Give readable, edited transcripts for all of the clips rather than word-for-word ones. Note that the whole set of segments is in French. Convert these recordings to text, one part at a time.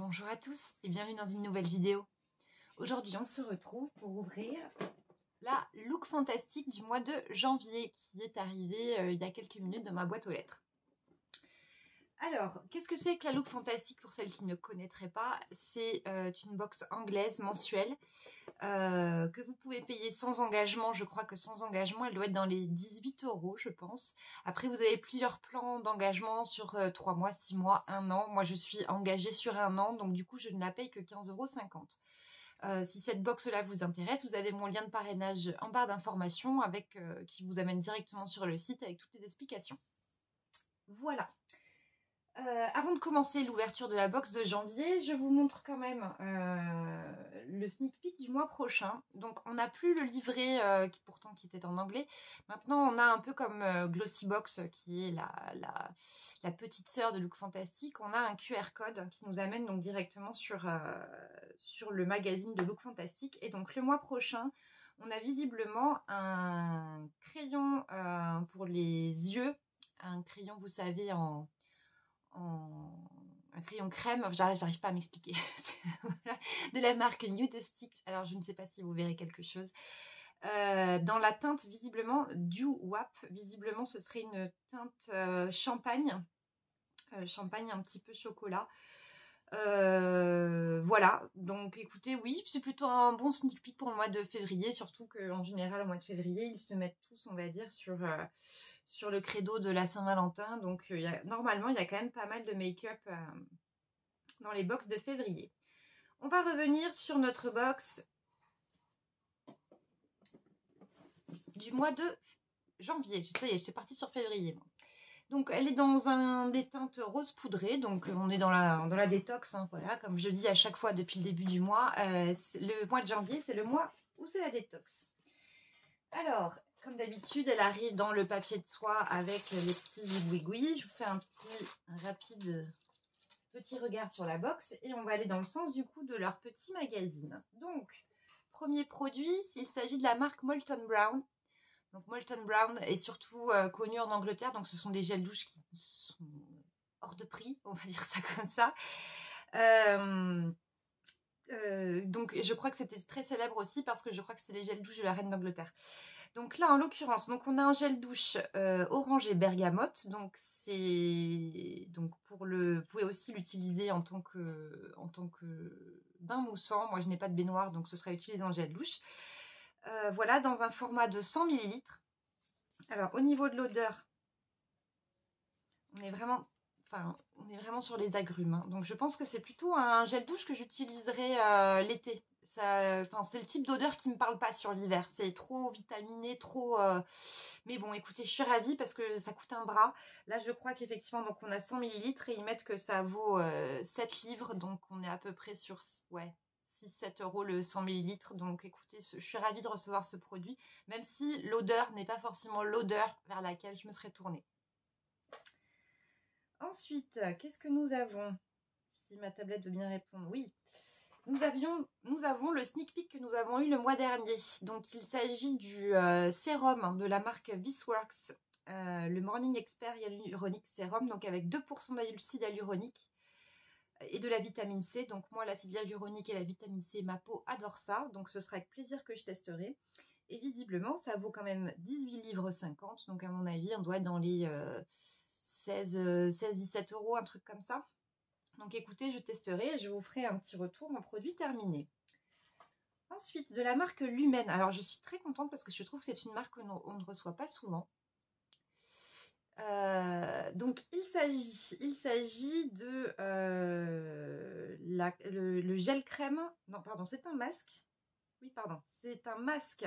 Bonjour à tous et bienvenue dans une nouvelle vidéo. Aujourd'hui on se retrouve pour ouvrir la Look Fantastique du mois de janvier qui est arrivée il y a quelques minutes dans ma boîte aux lettres. Alors, qu'est-ce que c'est que la Look Fantastique pour celles qui ne connaîtraient pas? C'est une box anglaise mensuelle que vous pouvez payer sans engagement. Je crois que sans engagement, elle doit être dans les 18 € je pense. Après, vous avez plusieurs plans d'engagement sur 3 mois, 6 mois, 1 an. Moi, je suis engagée sur 1 an, donc du coup, je ne la paye que 15,50 €. Si cette box-là vous intéresse, vous avez mon lien de parrainage en barre d'informations qui vous amène directement sur le site avec toutes les explications. Voilà. Avant de commencer l'ouverture de la box de janvier, je vous montre quand même le sneak peek du mois prochain. Donc on n'a plus le livret qui était en anglais. Maintenant on a un peu comme Glossybox qui est la petite sœur de Look Fantastique. On a un QR code qui nous amène donc directement sur le magazine de Look Fantastique. Et donc le mois prochain, on a visiblement un crayon pour les yeux. Un crayon, vous savez, un crayon crème, j'arrive pas à m'expliquer, de la marque Nude Sticks. Alors je ne sais pas si vous verrez quelque chose. Dans la teinte visiblement Dew Wap, visiblement ce serait une teinte champagne, champagne un petit peu chocolat. Voilà, donc écoutez, oui, c'est plutôt un bon sneak peek pour le mois de février, surtout qu'en général au mois de février ils se mettent tous, on va dire, sur le credo de la Saint-Valentin. Donc normalement il y a quand même pas mal de make-up dans les box de février. On va revenir sur notre box du mois de janvier. Ça y est, j'étais partie sur février, moi. Donc elle est dans des teintes rose poudré, donc on est dans la détox, hein, voilà, comme je dis à chaque fois depuis le début du mois. Le mois de janvier, c'est le mois où c'est la détox. Alors, comme d'habitude, elle arrive dans le papier de soie avec les petits zigouigouis. Je vous fais un rapide petit regard sur la box et on va aller dans le sens du coup de leur petit magazine. Donc, premier produit, il s'agit de la marque Molton Brown. Donc Molton Brown est surtout connu en Angleterre, donc ce sont des gels douches qui sont hors de prix, on va dire ça comme ça. Donc je crois que c'était très célèbre aussi parce que je crois que c'est les gels douches de la reine d'Angleterre. Donc là en l'occurrence, donc on a un gel douche orange et bergamote. Donc vous pouvez aussi l'utiliser en tant que bain moussant. Moi je n'ai pas de baignoire, donc ce sera utilisé en gel douche. Voilà, dans un format de 100 ml. Alors au niveau de l'odeur, on est vraiment sur les agrumes, hein. Donc je pense que c'est plutôt un gel douche que j'utiliserai l'été. C'est le type d'odeur qui me parle pas sur l'hiver. C'est trop vitaminé, trop... Mais bon, écoutez, je suis ravie parce que ça coûte un bras. Là, je crois qu'effectivement, donc on a 100 ml et ils mettent que ça vaut 7 livres. Donc on est à peu près sur 6-7 € le 100 ml. Donc écoutez, je suis ravie de recevoir ce produit, même si l'odeur n'est pas forcément l'odeur vers laquelle je me serais tournée. Ensuite, qu'est-ce que nous avons? Si ma tablette veut bien répondre, oui. Nous avons le sneak peek que nous avons eu le mois dernier. Donc, il s'agit du sérum de la marque Visworks, le Morning Expert Hyaluronic Sérum, donc avec 2% d'acide hyaluronique et de la vitamine C. Donc, moi, l'acide hyaluronique et la vitamine C, ma peau adore ça. Donc, ce sera avec plaisir que je testerai. Et visiblement, ça vaut quand même 18,50 livres. Donc, à mon avis, on doit être dans les 16-17 €, un truc comme ça. Donc écoutez, je testerai et je vous ferai un petit retour en produit terminé. Ensuite, de la marque Lumen. Alors je suis très contente parce que je trouve que c'est une marque qu'on ne reçoit pas souvent. Donc il s'agit de le gel crème. Non, pardon, c'est un masque. Oui, pardon, c'est un masque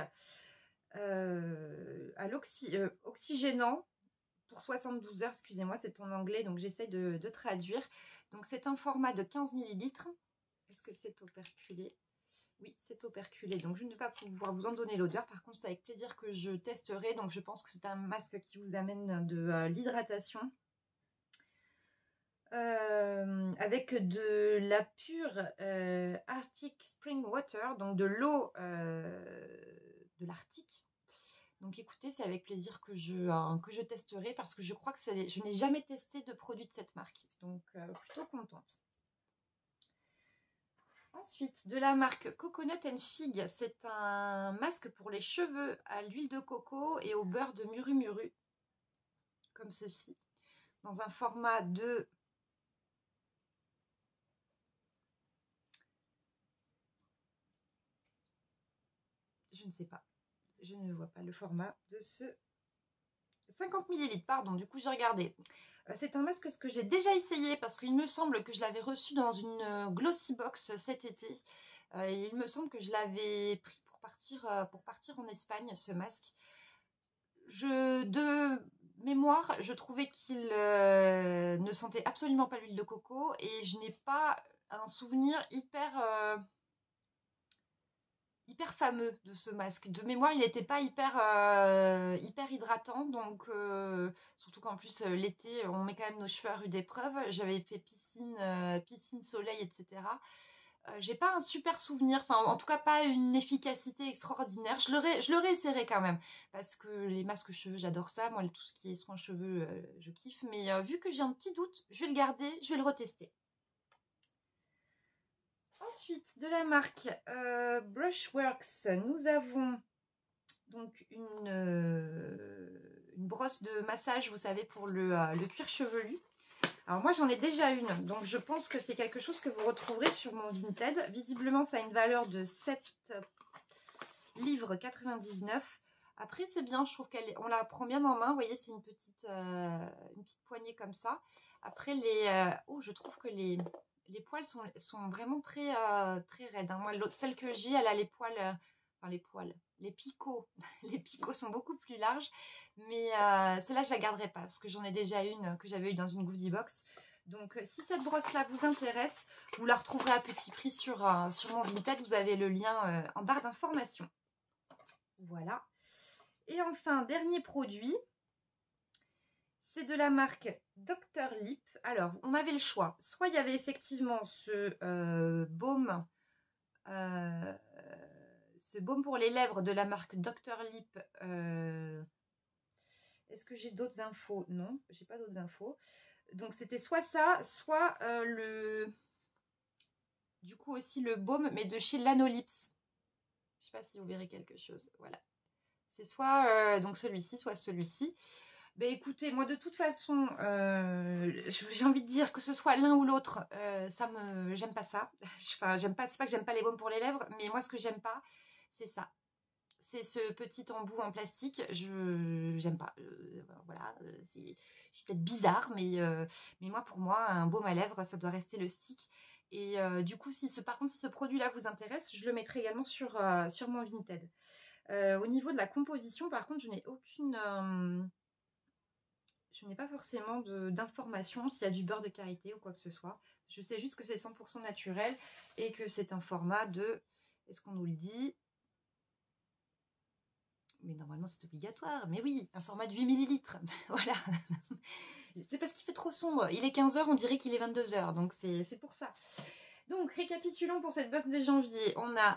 oxygénant pour 72 heures, excusez-moi, c'est en anglais, donc j'essaie de traduire. Donc c'est un format de 15 ml. Est-ce que c'est operculé? Oui, c'est operculé, donc je ne vais pas pouvoir vous en donner l'odeur. Par contre, c'est avec plaisir que je testerai. Donc je pense que c'est un masque qui vous amène de l'hydratation. Avec de la pure Arctic Spring Water, donc de l'eau de l'Arctique. Donc écoutez, c'est avec plaisir que je testerai parce que je crois que je n'ai jamais testé de produit de cette marque. Donc plutôt contente. Ensuite, de la marque Coconut and Fig, c'est un masque pour les cheveux à l'huile de coco et au beurre de muru, comme ceci, dans un format de... Je ne sais pas, je ne vois pas le format de ce 50 ml, pardon, du coup j'ai regardé. C'est un masque que j'ai déjà essayé parce qu'il me semble que je l'avais reçu dans une Glossy Box cet été. Il me semble que je l'avais pris pour partir en Espagne, ce masque. De mémoire, je trouvais qu'il ne sentait absolument pas l'huile de coco et je n'ai pas un souvenir hyper fameux de ce masque. De mémoire, il n'était pas hyper hydratant, donc surtout qu'en plus l'été, on met quand même nos cheveux à rude épreuve. J'avais fait piscine, soleil, etc. J'ai pas un super souvenir, enfin en tout cas pas une efficacité extraordinaire. Je le réessayerai quand même, parce que les masques cheveux, j'adore ça. Moi, tout ce qui est soin cheveux, je kiffe. Mais vu que j'ai un petit doute, je vais le garder, je vais le retester. Ensuite, de la marque Brushworks, nous avons donc une brosse de massage, vous savez, pour le cuir chevelu. Alors moi, j'en ai déjà une, donc je pense que c'est quelque chose que vous retrouverez sur mon Vinted. Visiblement, ça a une valeur de 7,99 livres. Après, c'est bien, je trouve qu'on la prend bien en main. Vous voyez, c'est une petite poignée comme ça. Après, je trouve que les poils sont vraiment très raides. Hein. Moi, celle que j'ai, elle a les poils, les picots. Les picots sont beaucoup plus larges. Mais celle-là, je la garderai pas parce que j'en ai déjà une que j'avais eue dans une goodie box. Donc, si cette brosse-là vous intéresse, vous la retrouverez à petit prix sur mon Vinted. Vous avez le lien en barre d'information. Voilà. Et enfin, dernier produit. C'est de la marque Dr. Lip. Alors, on avait le choix. Soit il y avait effectivement ce baume pour les lèvres de la marque Dr. Lip. Est-ce que j'ai d'autres infos? Non, j'ai pas d'autres infos. Donc, c'était soit ça, soit du coup aussi le baume, mais de chez Lanolips. Je sais pas si vous verrez quelque chose. Voilà. C'est soit donc celui-ci, soit celui-ci. Ben écoutez, moi de toute façon, j'ai envie de dire que ce soit l'un ou l'autre, j'aime pas ça. Enfin, c'est pas que j'aime pas les baumes pour les lèvres, mais moi ce que j'aime pas, c'est ça. C'est ce petit embout en plastique, j'aime pas. Voilà, je suis peut-être bizarre, mais pour moi, un baume à lèvres, ça doit rester le stick. Et du coup, par contre, si ce produit-là vous intéresse, je le mettrai également sur mon Vinted. Au niveau de la composition, par contre, je n'ai pas forcément d'informations s'il y a du beurre de karité ou quoi que ce soit. Je sais juste que c'est 100% naturel et que c'est un format de... Est-ce qu'on nous le dit? Mais normalement c'est obligatoire. Mais oui, un format de 8 ml. Voilà. C'est parce qu'il fait trop sombre. Il est 15 h, on dirait qu'il est 22 h. Donc c'est pour ça. Donc, récapitulons pour cette box de janvier. On a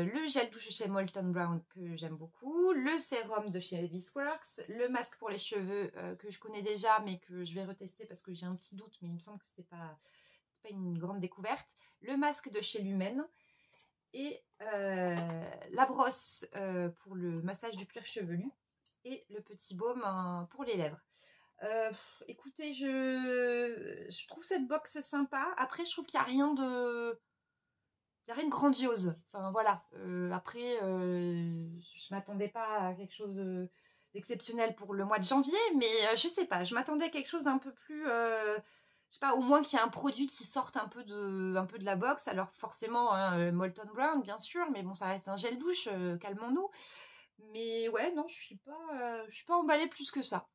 le gel douche chez Molton Brown que j'aime beaucoup, le sérum de chez This Works, le masque pour les cheveux que je connais déjà mais que je vais retester parce que j'ai un petit doute, mais il me semble que c'était pas une grande découverte, le masque de chez Lumen et la brosse pour le massage du cuir chevelu et le petit baume pour les lèvres. Écoutez, je trouve cette box sympa. Après, je trouve qu'il n'y a rien de grandiose. Enfin, voilà. Après, je m'attendais pas à quelque chose d'exceptionnel pour le mois de janvier, mais je sais pas. Je m'attendais à quelque chose d'un peu plus... je sais pas, au moins qu'il y ait un produit qui sorte un peu de la box. Alors forcément, hein, Molton Brown, bien sûr, mais bon, ça reste un gel douche, calmons-nous. Mais ouais, non, je suis pas emballée plus que ça.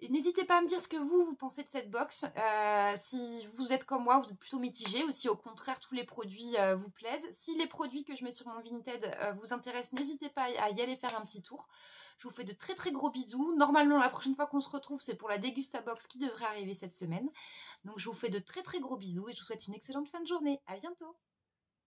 Et n'hésitez pas à me dire ce que vous pensez de cette box. Si vous êtes comme moi, vous êtes plutôt mitigé. Ou si au contraire, tous les produits vous plaisent. Si les produits que je mets sur mon Vinted vous intéressent, n'hésitez pas à y aller faire un petit tour. Je vous fais de très très gros bisous. Normalement, la prochaine fois qu'on se retrouve, c'est pour la Dégustabox qui devrait arriver cette semaine. Donc, je vous fais de très très gros bisous et je vous souhaite une excellente fin de journée. À bientôt!